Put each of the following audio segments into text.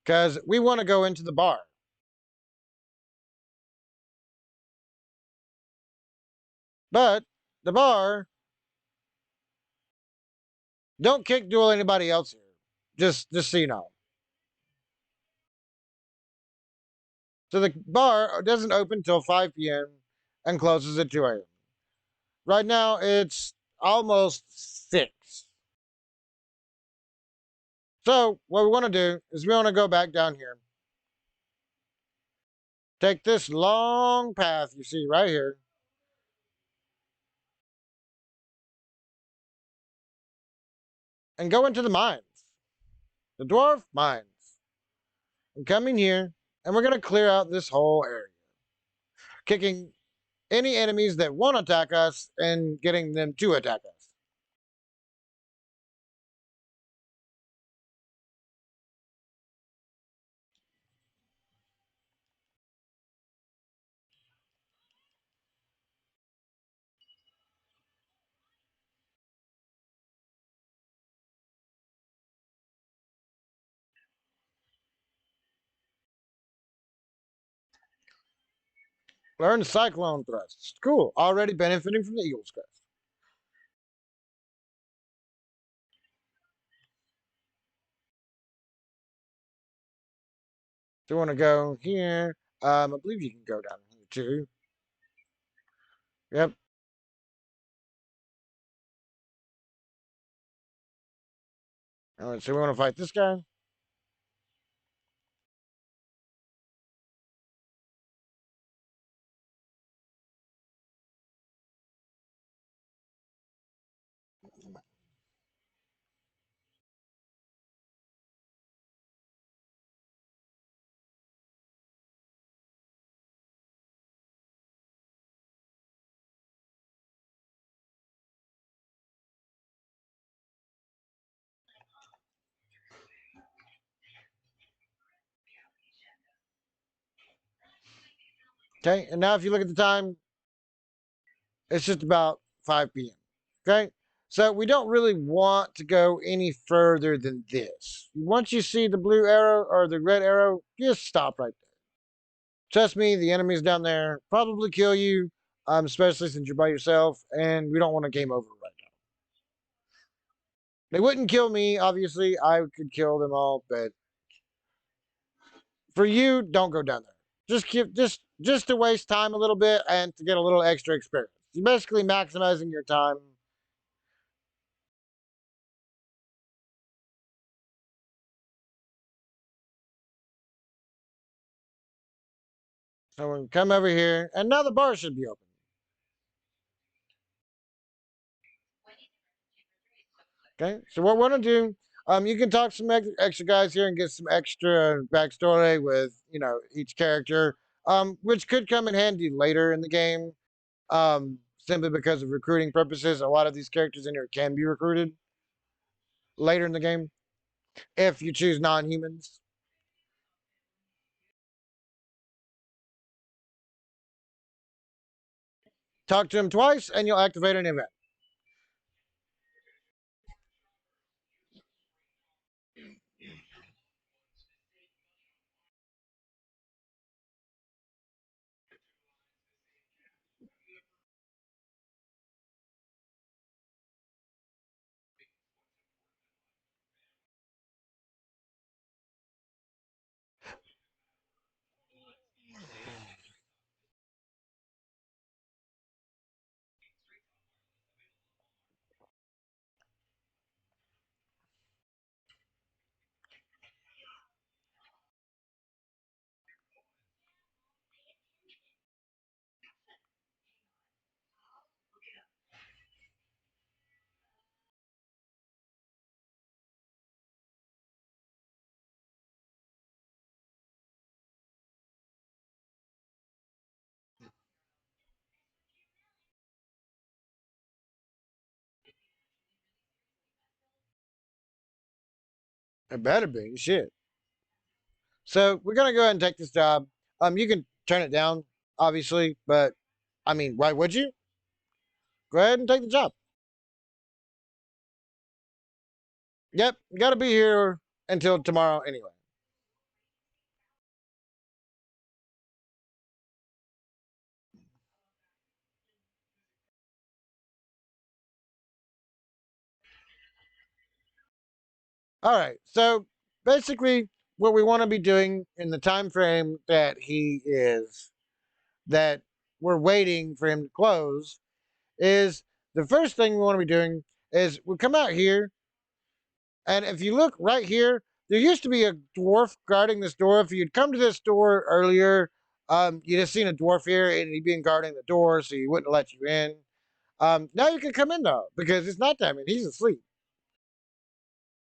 because we want to go into the bar. But the bar, don't kick duel anybody else here. Just so you know. So the bar doesn't open till 5 p.m. and closes at 2 a.m. Right now it's almost 6. So what we want to do is we want to go back down here. Take this long path you see right here. And go into the mines. The dwarf mines. And come in here. And we're going to clear out this whole area. Kicking any enemies that want to attack us and getting them to attack us. Learn Cyclone Thrusts. Cool. Already benefiting from the Eagle's Crest. So we want to go here. I believe you can go down here too. Yep. All right, so we want to fight this guy. Okay, and now if you look at the time, it's just about 5 p.m. Okay, so we don't really want to go any further than this. Once you see the blue arrow or the red arrow, just stop right there. Trust me, the enemies down there probably kill you, especially since you're by yourself, and we don't want a game over right now. They wouldn't kill me, obviously. I could kill them all, but for you, don't go down there. Just to waste time a little bit and to get a little extra experience. You're basically maximizing your time. So we come over here, and now the bar should be open. Okay, so what we're gonna do, you can talk some extra guys here and get some extra backstory with each character, which could come in handy later in the game, simply because of recruiting purposes. A lot of these characters in here can be recruited later in the game if you choose non-humans. Talk to him twice, and you'll activate an event. It better be shit. So we're gonna go ahead and take this job. You can turn it down, obviously, but I mean, why would you? Go ahead and take the job. Yep, you got to be here until tomorrow anyway. All right. So basically, what we want to be doing in the time frame that we're waiting for him to close is the first thing we want to be doing is we come out here, and if you look right here, there used to be a dwarf guarding this door. If you'd come to this door earlier, you just seen a dwarf here, and he'd been guarding the door, so he wouldn't let you in. Now you can come in though because it's nighttime and he's asleep.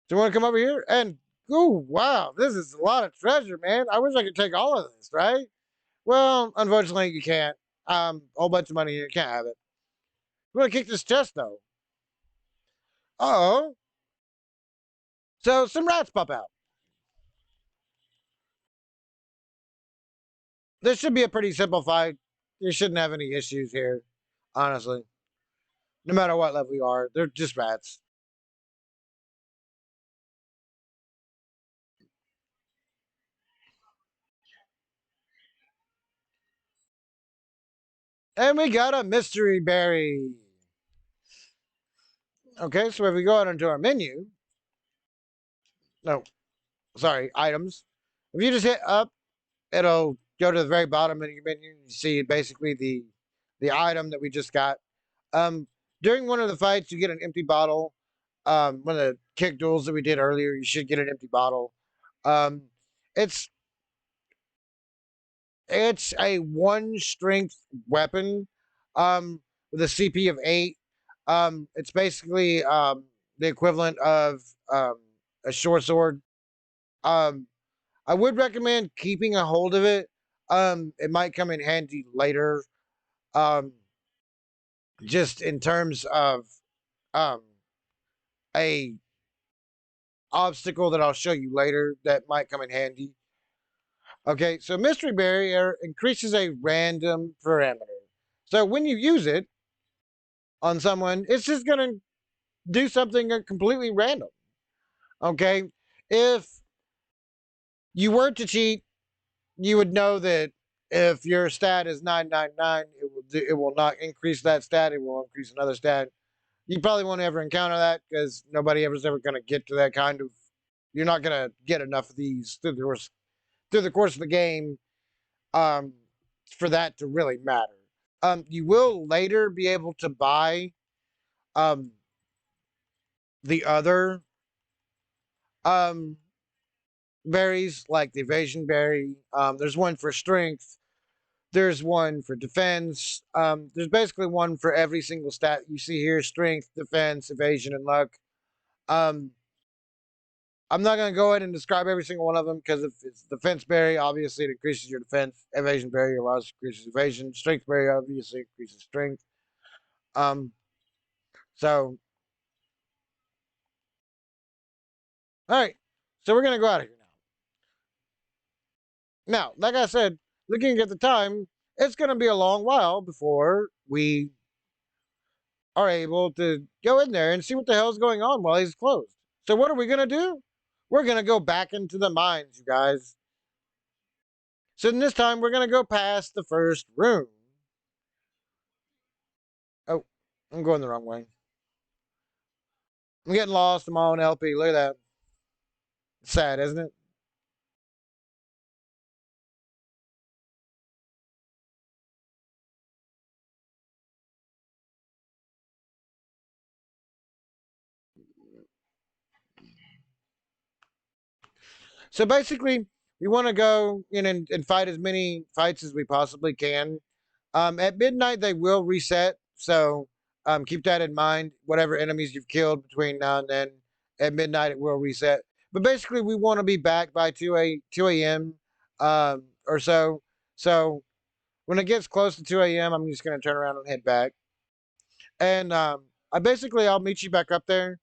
So you want to come over here and oh wow, this is a lot of treasure, man. I wish I could take all of this, right? Well, unfortunately, you can't. A whole bunch of money here, you can't have it. We're gonna kick this chest though. Oh, so some rats pop out. This should be a pretty simple fight. You shouldn't have any issues here, honestly. No matter what level you are, they're just rats. And we got a mystery berry. Okay, so if we go out into our menu, no, sorry, items. If you just hit up, it'll go to the very bottom of your menu. You see basically the item that we just got. Um, During one of the fights, you get an empty bottle. One of the kick duels that we did earlier, you should get an empty bottle. Um, it's it's a one strength weapon, with a CP of 8. It's basically the equivalent of a short sword. Um, I would recommend keeping a hold of it. It might come in handy later. Um, just in terms of um a obstacle that I'll show you later that might come in handy. Okay, so mystery barrier increases a random parameter. So when you use it on someone, it's just gonna do something completely random. Okay, if you were to cheat, you would know that if your stat is 999, it will not increase that stat. It will increase another stat. You probably won't ever encounter that because nobody ever's ever going to get to that kind of. You're not going to get enough of these through the course of the game, um, for that to really matter. You will later be able to buy um, the other um, berries, like the evasion berry. There's one for strength. There's one for defense. There's basically one for every single stat you see here: strength, defense, evasion, and luck. Um, I'm not going to go ahead and describe every single one of them because if it's defense berry, obviously it increases your defense. Evasion berry obviously increases evasion. Strength berry obviously increases strength. Um, so, all right. So we're going to go out of here now. Now, like I said, looking at the time, it's going to be a long while before we are able to go in there and see what the hell's going on while he's closed. So, what are we going to do? We're going to go back into the mines, you guys. So, this time, we're going to go past the first room. Oh, I'm going the wrong way. I'm getting lost in my own LP. Look at that. It's sad, isn't it? So basically, we want to go in and fight as many fights as we possibly can. At midnight, they will reset. So keep that in mind. Whatever enemies you've killed between now and then, at midnight, it will reset. But basically, we want to be back by 2 a.m. Or so. So when it gets close to 2 a.m., I'm just going to turn around and head back. And I'll meet you back up there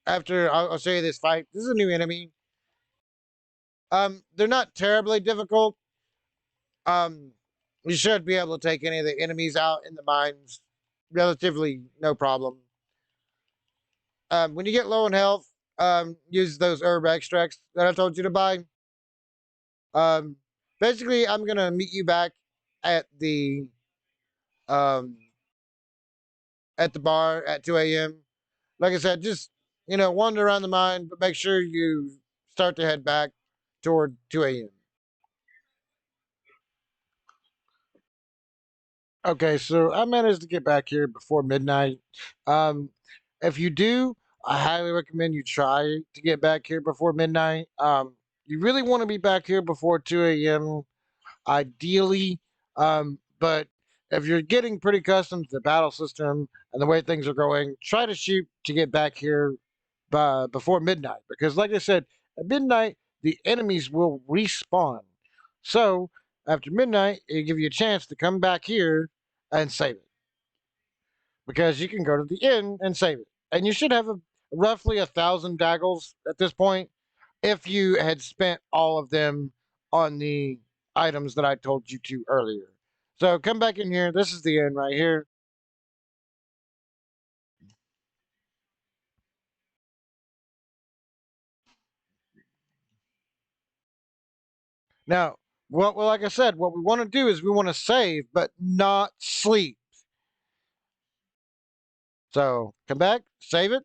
after I'll show you this fight. This is a new enemy. They're not terribly difficult. Um, you should be able to take any of the enemies out in the mines relatively no problem. When you get low in health, use those herb extracts that I told you to buy. Um, Basically, I'm gonna meet you back at um, the bar at 2 a.m. like I said, just wander around the mine, but make sure you start to head back toward 2 a.m. Okay, so I managed to get back here before midnight. Um, if you do, I highly recommend you try to get back here before midnight. You really want to be back here before 2 a.m. Ideally. But if you're getting pretty accustomed to the battle system and the way things are going, try to shoot to get back here before midnight. Because, like I said, at midnight, the enemies will respawn. So, after midnight, it'll give you a chance to come back here and save it. Because you can go to the inn and save it. And you should have roughly 1,000 daggles at this point if you had spent all of them on the items that I told you to earlier. So come back in here. This is the end right here. Now, well, like I said, what we want to do is we want to save, but not sleep. So come back, save it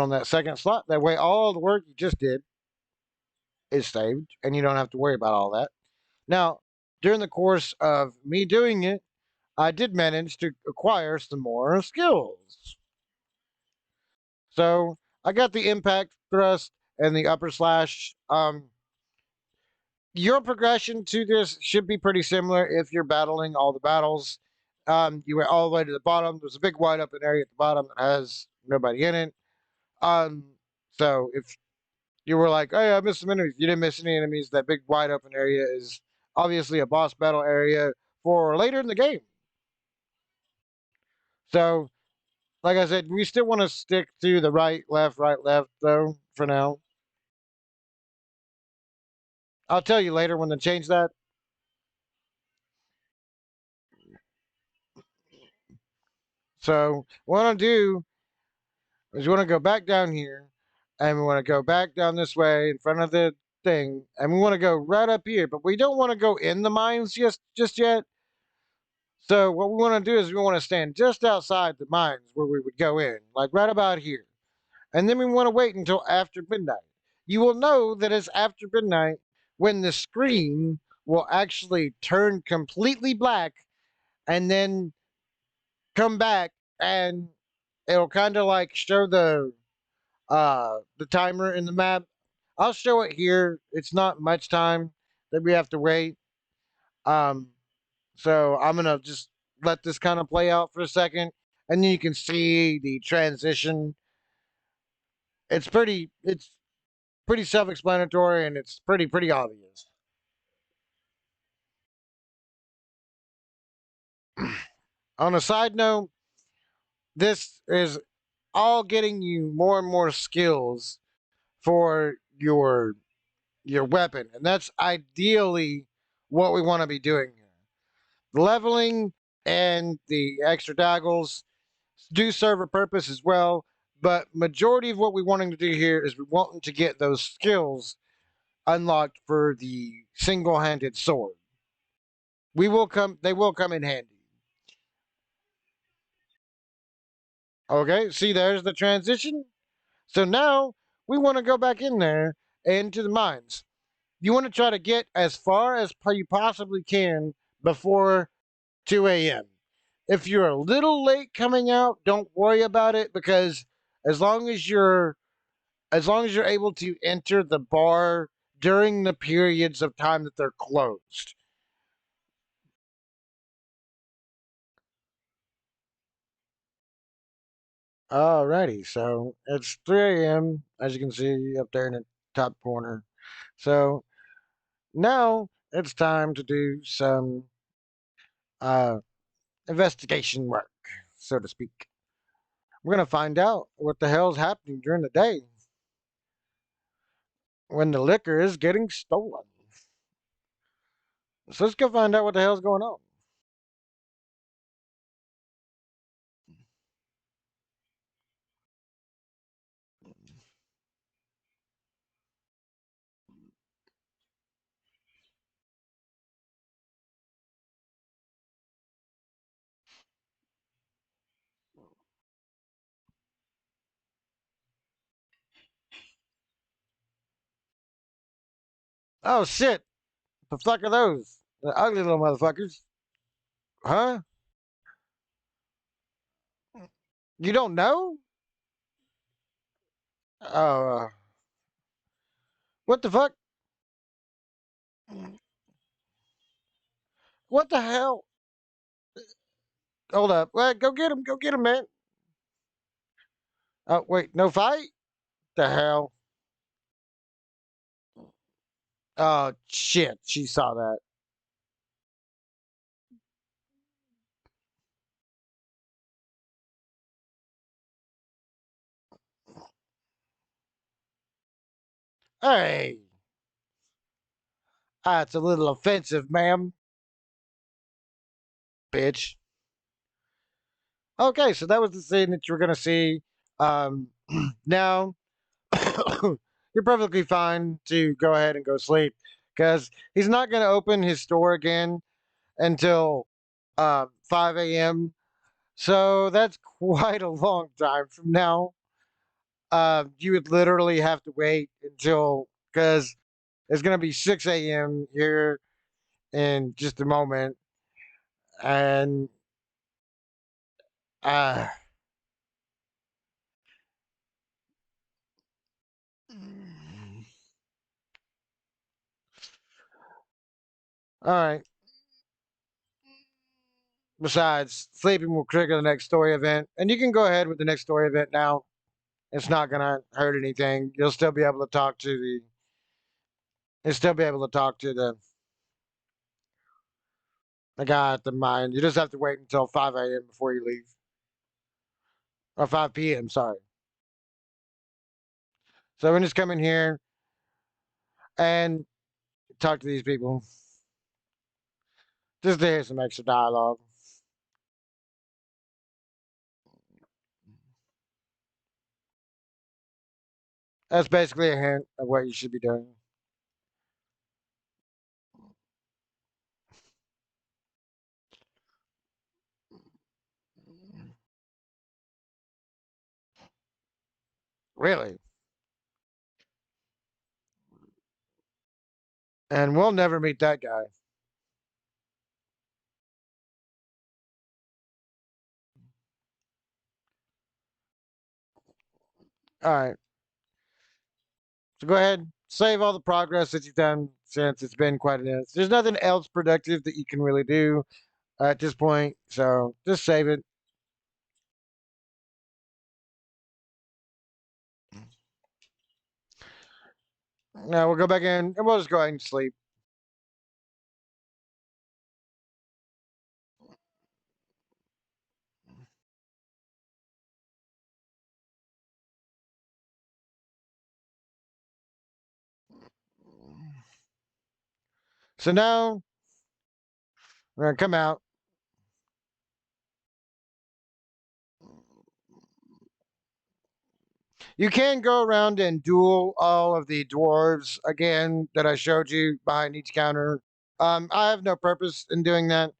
on that second slot. That way, all the work you just did is saved, and you don't have to worry about all that. Now, during the course of me doing it, I did manage to acquire some more skills. So I got the impact thrust and the upper slash. Your progression to this should be pretty similar if you're battling all the battles. You went all the way to the bottom. There's a big wide open area at the bottom that has nobody in it. Um, so if you were like, "Hey, I missed some enemies," you didn't miss any enemies. That big wide open area is obviously a boss battle area for later in the game. So, like I said, we still want to stick to the right, left, though, for now. I'll tell you later when they change that. So, what I'll do is we want to go back down here, and we want to go back down this way in front of the thing, and we want to go right up here, but we don't want to go in the mines just yet. So, what we want to do is we want to stand just outside the mines where we would go in, like right about here. And then we want to wait until after midnight. You will know that it's after midnight when the screen will actually turn completely black and then come back, and it'll kind of like show the timer in the map. I'll show it here. It's not much time that we have to wait. Um, so I'm gonna just let this kind of play out for a second, and then you can see the transition. It's pretty self-explanatory, and it's pretty obvious. On a side note, this is all getting you more and more skills for your weapon, and that's ideally what we want to be doing here. Leveling and the extra daggles do serve a purpose as well, but majority of what we wanting to do here is we want to get those skills unlocked for the single-handed sword. They will come in handy. Okay, see, there's the transition. So now we want to go back in there into the mines. You want to try to get as far as you possibly can before 2 a.m. If you're a little late coming out, don't worry about it, because as long as you're as long as you're able to enter the bar during the periods of time that they're closed. Alrighty, so it's 3 a.m. as you can see up there in the top corner. So now it's time to do some uh, investigation work, so to speak. We're gonna find out what the hell's happening during the day when the liquor is getting stolen. So let's go find out what the hell's going on. Oh shit! The fuck are those? The ugly little motherfuckers. Huh? You don't know? What the fuck? What the hell? Hold up. Well, go get him. Go get him, man. Oh, wait. No fight? The hell? Oh, shit. She saw that. Hey. That's a little offensive, ma'am. Bitch. Okay, so that was the scene that you were going to see. Now, you're perfectly fine to go ahead and go sleep because he's not going to open his store again until 5 a.m. So that's quite a long time from now. You would literally have to wait until because it's going to be 6 a.m. here in just a moment. And uh, all right. Besides, sleeping will trigger the next story event. And you can go ahead with the next story event now. It's not going to hurt anything. You'll still be able to talk to the. You'll still be able to talk to the guy at the mine. You just have to wait until 5 a.m. before you leave. Or 5 p.m., sorry. So we just come in here and talk to these people. Just to hear some extra dialogue. That's basically a hint of what you should be doing. Really. And we'll never meet that guy. All right. So go ahead, save all the progress that you've done since it's been quite a minute. There's nothing else productive that you can really do at this point. So just save it. Now we'll go back in and we'll just go ahead and sleep. So now we're going to come out. You can go around and duel all of the dwarves again that I showed you behind each counter. I have no purpose in doing that.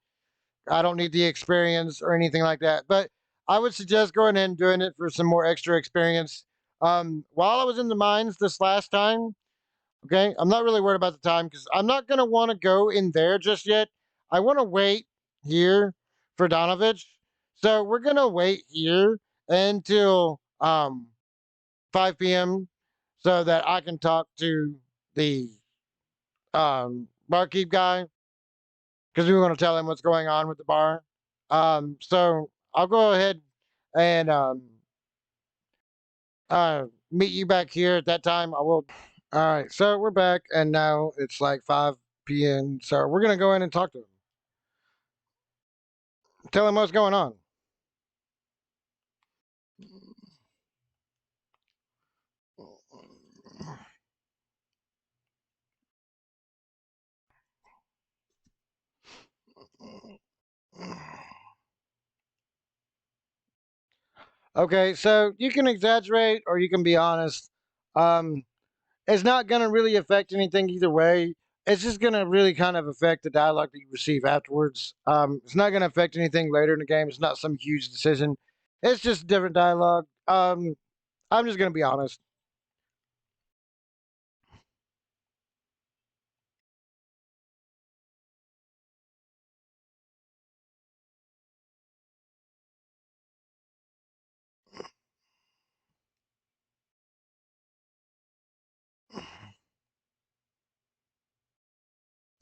I don't need the experience or anything like that. But I would suggest going ahead and doing it for some more extra experience. While I was in the mines this last time, okay, I'm not really worried about the time because I'm not going to want to go in there just yet. I want to wait here for Donovich. So we're going to wait here until 5 p.m. so that I can talk to the barkeep guy because we want to tell him what's going on with the bar. So I'll go ahead and meet you back here at that time. I will. All right. So we're back, and now it's like 5 p.m. So we're going to go in and talk to him. Tell him what's going on. Okay. So you can exaggerate or you can be honest. Um, it's not going to really affect anything either way. It's just going to really kind of affect the dialogue that you receive afterwards. It's not going to affect anything later in the game. It's not some huge decision. It's just different dialogue. I'm just going to be honest.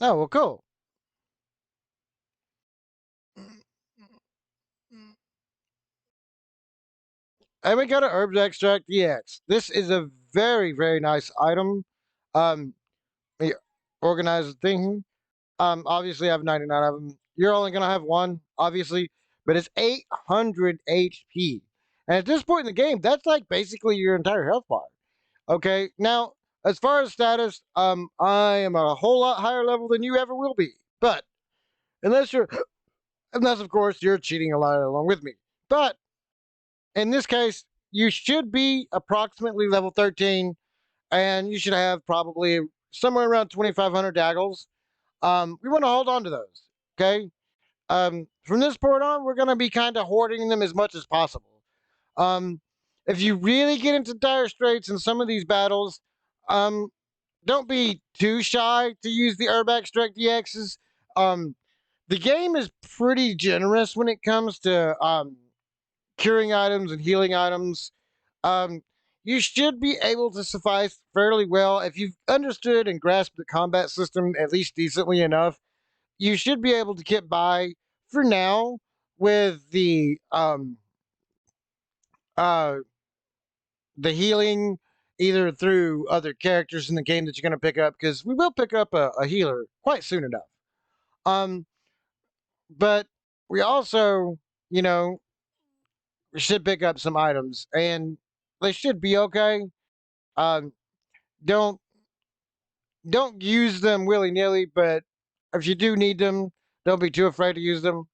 Oh, well, cool. And we got an herbs extract EX. This is a very, very nice item. Um, yeah, organize the thing. Obviously, I have 99 of them. You're only gonna have one, obviously, but it's 800 HP. And at this point in the game, that's like basically your entire health bar. Okay, now as far as status, I am a whole lot higher level than you ever will be. But unless you're, unless of course you're cheating a lot along with me. But in this case, you should be approximately level 13, and you should have probably somewhere around 2,500 daggles. We want to hold on to those. Okay. From this point on, we're going to be kind of hoarding them as much as possible. Um, if you really get into dire straits in some of these battles, um, don't be too shy to use the Herb Extract DXs. Um, the game is pretty generous when it comes to curing items and healing items. Um, you should be able to suffice fairly well if you've understood and grasped the combat system at least decently enough. You should be able to get by for now with uh the healing either through other characters in the game that you're going to pick up because we will pick up a healer quite soon enough. Um, but we also, you know, should pick up some items and they should be okay. Um, don't don't use them willy nilly, but if you do need them, don't be too afraid to use them.